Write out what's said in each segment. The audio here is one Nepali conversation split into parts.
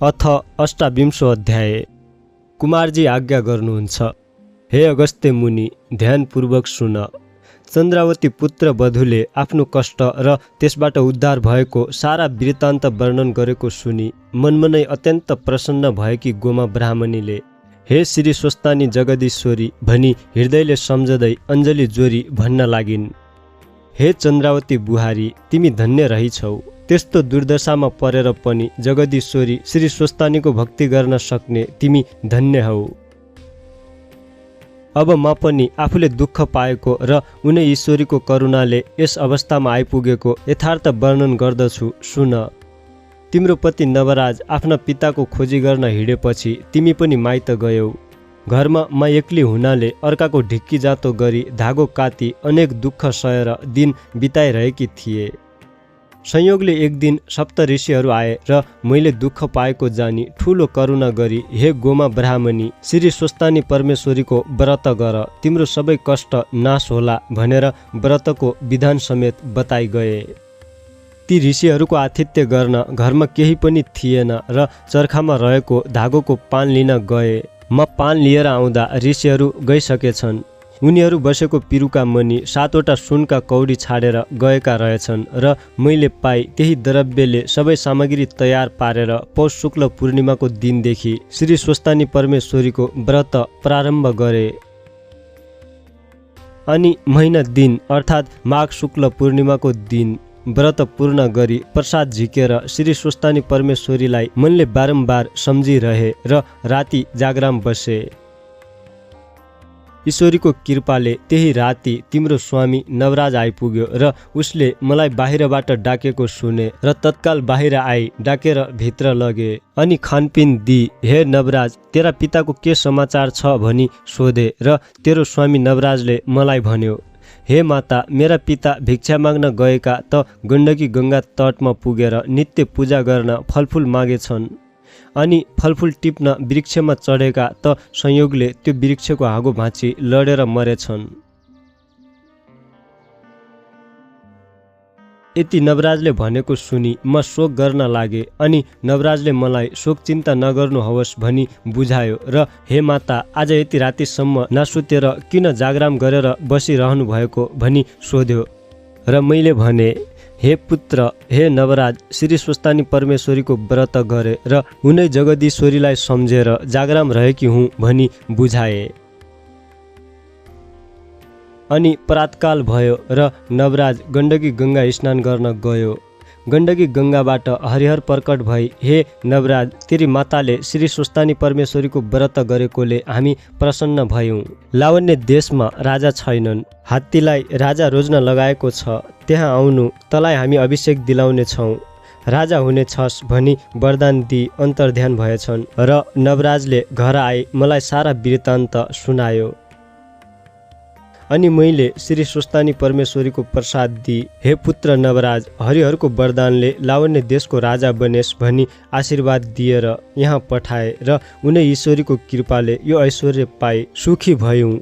अथ 28 अध्याय। कुमारजी आज्ञा गर्नुहुन्छ। हे अगस्त्य मुनि, ध्यानपूर्वक सुन। चन्द्रावती पुत्र वधुले आफ्नो कष्ट र त्यसबाट उद्धार भएको सारा वृत्तान्त वर्णन गरेको सुनि मनमनै अत्यन्त प्रसन्न भएकी गोमा ब्राह्मणीले हे श्री स्वस्तानी जगदीश्वरी भनी हृदयले सम्झदै अञ्जली जोरी भन्न लागिन्। हे चन्द्रावती बुहारी, तिमी धन्य रहिछौ। त्यस्तो दुर्दशामा परेर पनि जगदीश्वरी श्री स्वस्तानीको भक्ति गर्न सक्ने तिमी धन्य हौ। अब म पनि आफूले दुःख पाएको र उनी ईश्वरीको करुणाले यस अवस्थामा आइपुगेको यथार्थ वर्णन गर्दछु, सुन। तिम्रो पति नवराज आफ्ना पिताको खोजी गर्न हिँडेपछि तिमी पनि माइत गयौ। घरमा म एक्ली हुनाले अर्काको ढिक्की जातो गरी धागो काती अनेक दुःख सहेर दिन बिताइरहेकी थिए। संयोगले एक दिन सप्त ऋषिहरू आए र मैले दुःख पाएको जानी ठुलो करुणा गरी हे गोमा ब्राह्मणी, श्री स्वस्तानी परमेश्वरीको व्रत गर, तिम्रो सबै कष्ट नाश होला भनेर व्रतको विधान समेत बताइ गए। ती ऋषिहरूको आतिथ्य गर्न घरमा केही पनि थिएन र चर्खामा रहेको धागोको पान लिन गए। म पान लिएर आउँदा ऋषिहरू गइसकेछन्। उनीहरू बसेको पिरुका मुनि 7वटा सुनका कौडी छाडेर गएका रहेछन् र मैले पाई त्यही द्रव्यले सबै सामग्री तयार पारेर पौष शुक्ल पूर्णिमाको दिनदेखि श्री स्वस्तानी परमेश्वरीको व्रत प्रारम्भ गरे। अनि महिना दिन अर्थात् माघ शुक्ल पूर्णिमाको दिन व्रत पूर्ण गरी प्रसाद झिकेर श्री स्वस्तानी परमेश्वरीलाई मनले बारम्बार सम्झिरहे र राति जागराम बसे। ईश्वरीको कृपाले त्यही राति तिम्रो स्वामी नवराज आइपुग्यो र उसले मलाई बाहिरबाट डाकेको सुने र तत्काल बाहिर आई डाकेर भित्र लगे। अनि खानपिन दिई हे नवराज, तेरा पिताको के समाचार छ भनी सोधे र तेरो स्वामी नवराजले मलाई भन्यो, हे माता, मेरा पिता भिक्षा माग्न गएका त गण्डकी गङ्गा तटमा पुगेर नित्य पूजा गर्न फलफुल मागेछन्। अनि फलफुल टिप्न वृक्षमा चढेका त संयोगले त्यो वृक्षको हाँगो भाँची लडेर मरेछन्। यति नवराजले भनेको सुनि म शोक गर्न लागे। अनि नवराजले मलाई शोक चिन्ता नगर्नुहोस् भनी बुझायो र हे माता, आज यति रातिसम्म नसुतेर किन जागराम गरेर बसिरहनु भएको भनी सोध्यो। र मैले भने, हे पुत्र, हे नवराज, श्री स्वस्तानी परमेश्वरीको व्रत गरे र उनै जगदीश्वरीलाई सम्झेर जागराम रहेकी हुँ भनी बुझाए। अनि प्रातकाल भयो र नवराज गण्डकी गङ्गा स्नान गर्न गयो। गण्डकी गङ्गाबाट हरिहर प्रकट भई, हे नवराज, तेरी माताले श्री स्वस्तानी परमेश्वरीको व्रत गरेकोले हामी प्रसन्न भयौँ। लावण्य देशमा राजा छैनन्, हात्तीलाई राजा रोज्न लगाएको छ, त्यहाँ आउनु, तँलाई हामी अभिषेक दिलाउने छौँ, राजा हुने छस् भनी वरदान दिई अन्तर्ध्यान भएछन्। र नवराजले घर आई मलाई सारा वृत्तान्त सुनायो। अनि मैले श्री स्वस्तानी परमेश्वरीको प्रसाद दिई, हे पुत्र नवराज, हरिहरको वरदानले लावण्य देशको राजा बनेस् भनी आशीर्वाद दिएर यहाँ पठाए र उनै ईश्वरीको कृपाले यो ऐश्वर्य पाई सुखी भयौँ।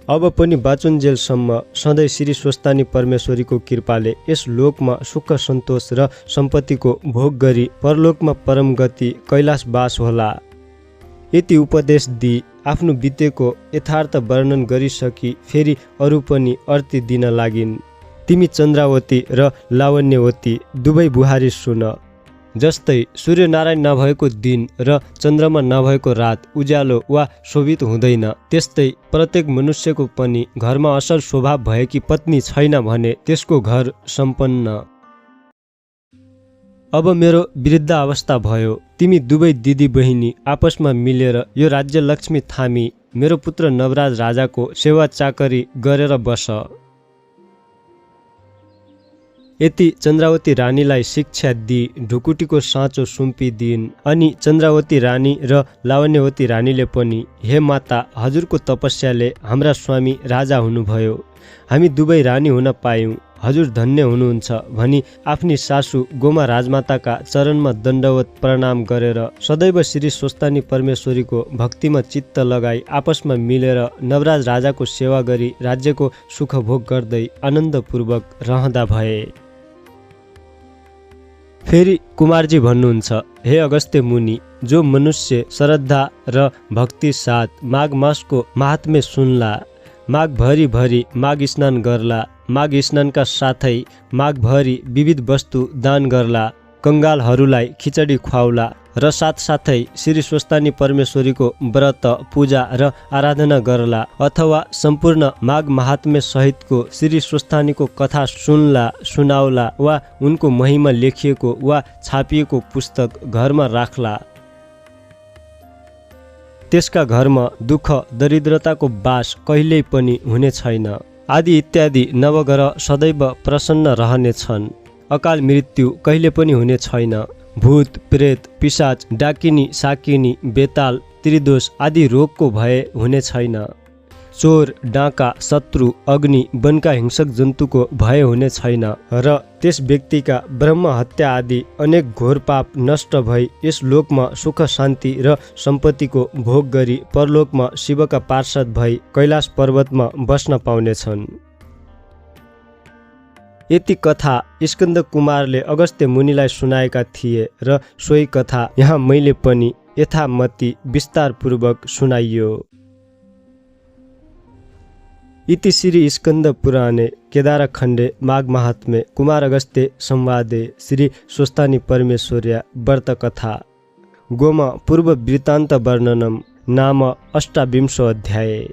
अब पनि बाँचुन्जेलसम्म सधैँ श्री स्वस्तानी परमेश्वरीको कृपाले यस लोकमा सुख सन्तोष र सम्पत्तिको भोग गरी परलोकमा परम गति कैलाशवास होला। यति उपदेश दिई आफ्नो बितेको यथार्थ वर्णन गरिसकी फेरि अरू पनि अर्ती दिन लागिन्। तिमी चन्द्रावती र लावण्यवती दुवै बुहारी सुन। जस्तै सूर्यनारायण नभएको दिन र चन्द्रमा नभएको रात उज्यालो वा शोभित हुँदैन, त्यस्तै प्रत्येक मनुष्यको पनि घरमा असल स्वभाव भएकी पत्नी छैन भने त्यसको घर सम्पन्न। अब मेरो वृद्ध अवस्था भयो। तिमी दुवै दिदी बहिनी आपसमा मिलेर यो राज्य लक्ष्मी थामी मेरो पुत्र नवराज राजाको सेवा चाकरी गरेर बस। यति चन्द्रावती रानीलाई शिक्षा दिई ढुकुटीको साँचो सुम्पिदिइन्। अनि चन्द्रावती रानी र लावण्यवती रानीले पनि, हे माता, हजुरको तपस्याले हाम्रा स्वामी राजा हुनुभयो, हामी दुवै रानी हुन पायौँ, हजुर धन्य हुनुहुन्छ भनी आफ्नी सासू गोमा राजमाताका चरणमा दण्डवत प्रणाम गरेर सदैव श्री स्वस्तानी परमेश्वरीको भक्तिमा चित्त लगाई आपसमा मिलेर नवराज राजाको सेवा गरी राज्यको सुख भोग गर्दै आनन्दपूर्वक रहँदा भए। फेरि कुमारजी भन्नुहुन्छ, हे अगस्त्य मुनि, जो मनुष्य श्रद्धा र भक्ति साथ माघ मासको महात्म्य सुन्ला, माघभरि भरि माघ स्नान गर्ला, माघ स्नानका साथै माघभरि विविध वस्तु दान गर्ला, कङ्गालहरूलाई खिचडी खुवाउला र साथसाथै श्री स्वस्तानी परमेश्वरीको व्रत पूजा र आराधना गर्ला, अथवा सम्पूर्ण माघ महात्म्य सहितको श्री स्वस्तानीको कथा सुन्ला, सुनाउला वा उनको महिमा लेखिएको वा छापिएको पुस्तक घरमा राख्ला, त्यसका घरमा दुःख दरिद्रताको बास कहिल्यै पनि हुने छैन, आदि इत्यादि नवग्रह सदैव प्रसन्न रहनेछन्, अकाल मृत्यु कहिले पनि हुने छैन, भूत प्रेत पिशाच डाकिनी साकिनी बेताल त्रिदोष आदि रोगको भय हुने छैन, चोर डाका शत्रु अग्नि वनका हिंसक जन्तुको भय हुने छैन र त्यस व्यक्तिका ब्रह्म हत्या आदि अनेक घोर पाप नष्ट भई यस लोकमा सुख शान्ति र सम्पत्तिको भोग गरी परलोकमा शिवका पार्षद भई कैलाश पर्वतमा बस्न पाउनेछन्। यति कथा स्कन्द कुमारले अगस्त्य मुनिलाई सुनाएका थिए र सोही कथा यहाँ मैले पनि यथामति विस्तारपूर्वक सुनाइयो। इति श्री स्कन्द पुराणे केदारखण्डे माघ महात्म्ये कुमार अगस्त्य संवादे श्री स्वस्तानी परमेश्वर्या व्रत कथा गोम पूर्व वृत्तान्त वर्णनम नाम 28 अध्याय।